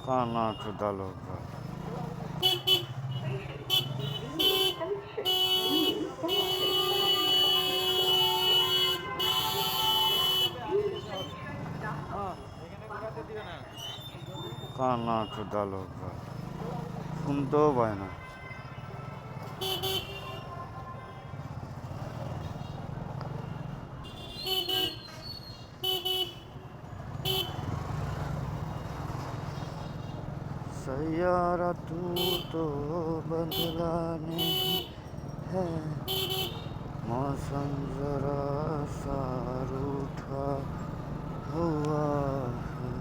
खाना चुदा लोग खाना चुदा लोग শুনতেও পায় না। सैयारा तू तो बदला नहीं है, मौसम जरा सा रूठा हुआ है।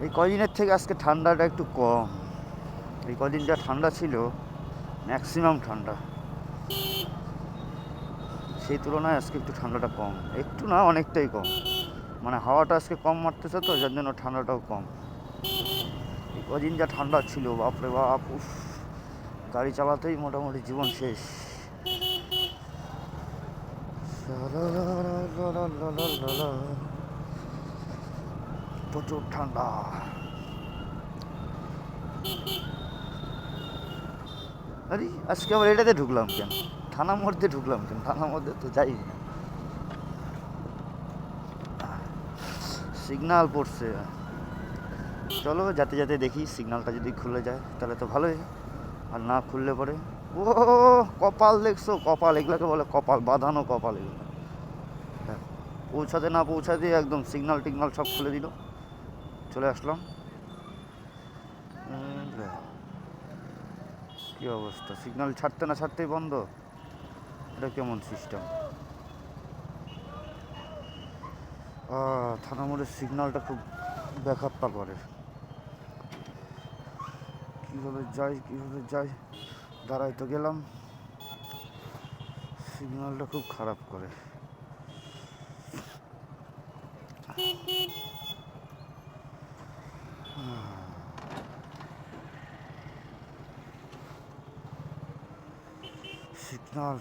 এই কদিনের থেকে আজকে ঠান্ডাটা একটু কম। এই কদিন যা ঠান্ডা ছিল ম্যাক্সিমাম ঠান্ডা, সেই তুলনায় আজকে একটু ঠান্ডাটা কম, একটু না অনেকটাই কম। মানে হাওয়াটা আজকে কম মারতেছে তো, যার জন্য ঠান্ডাটাও কম। এই কদিন যা ঠান্ডা ছিল বাপরে বাপ, উফ, গাড়ি চালাতেই মোটামুটি জীবন শেষ। প্রচুর ঠান্ডা। আরে আজকে আবার এটাতে ঢুকলাম কেন, থানার মধ্যে ঢুকলাম কেন? থানার মধ্যে তো যাই না, সিগনাল পড়ছে। চলো যাতে যাতে দেখি সিগনালটা যদি খুলে যায় তাহলে তো ভালোই, আর না খুললে পরে ও কপাল দেখছো, কপাল এগুলোকে বলে কপাল, বাঁধানো কপাল এগুলো। পৌঁছাতে না পৌঁছাতে একদম সিগনাল টিগনাল সব খুলে দিল, চলে আসলাম। কি অবস্থা, সিগনাল ছাড়তে না ছাড়তেই বন্ধ, এটা কেমন সিস্টেম? থানা মোড়ের সিগনালটা খুব ব্যাঘাতটা করে। কীভাবে যাই, দাঁড়াই তো গেলাম, সিগনালটা খুব খারাপ করে। সিগনাল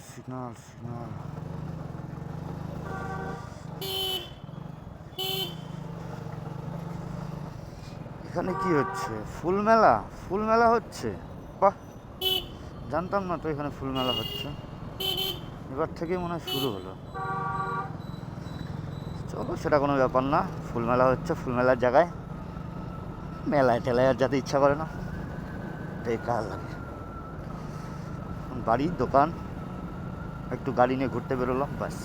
এখানে কি হচ্ছে? ফুল মেলা হচ্ছে, বাহ, জানতাম না তো এখানে ফুল মেলা হচ্ছে। এবার থেকেই মনে হয় শুরু হলো। চলো সেটা কোনো ব্যাপার না, ফুল মেলা হচ্ছে, ফুল মেলার জায়গায় মেলায় টেলায় আর যেতে ইচ্ছা করে না, বেকার লাগে। বাড়ি দোকান, একটু গাড়ি নিয়ে ঘুরতে বেরোলাম ব্যাস।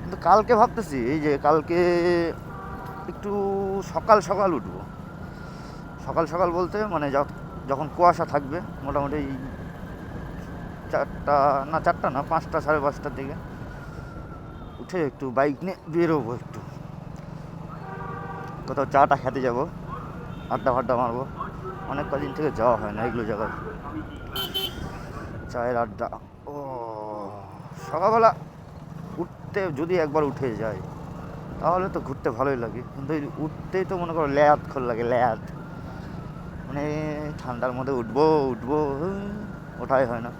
কিন্তু কালকে ভাবতেছি, এই যে কালকে একটু সকাল উঠবো। সকাল বলতে মানে যখন কুয়াশা থাকবে মোটামুটি 4টা না 5টা 5:30টার দিকে উঠে একটু বাইক নিয়ে বেরোবো, একটু কোথাও চাটা খেতে যাবো, আড্ডা মারবো। অনেক কদিন থেকে যাওয়া হয় না এগুলো জায়গায়, চায়ের আড্ডা। ও সকালবেলা উঠতে যদি একবার উঠে যায় তাহলে তো ঘুরতে ভালোই লাগে, কিন্তু উঠতেই তো মনে করো খোল লাগে, মানে ঠান্ডার মধ্যে উঠবো ওঠাই হয় না।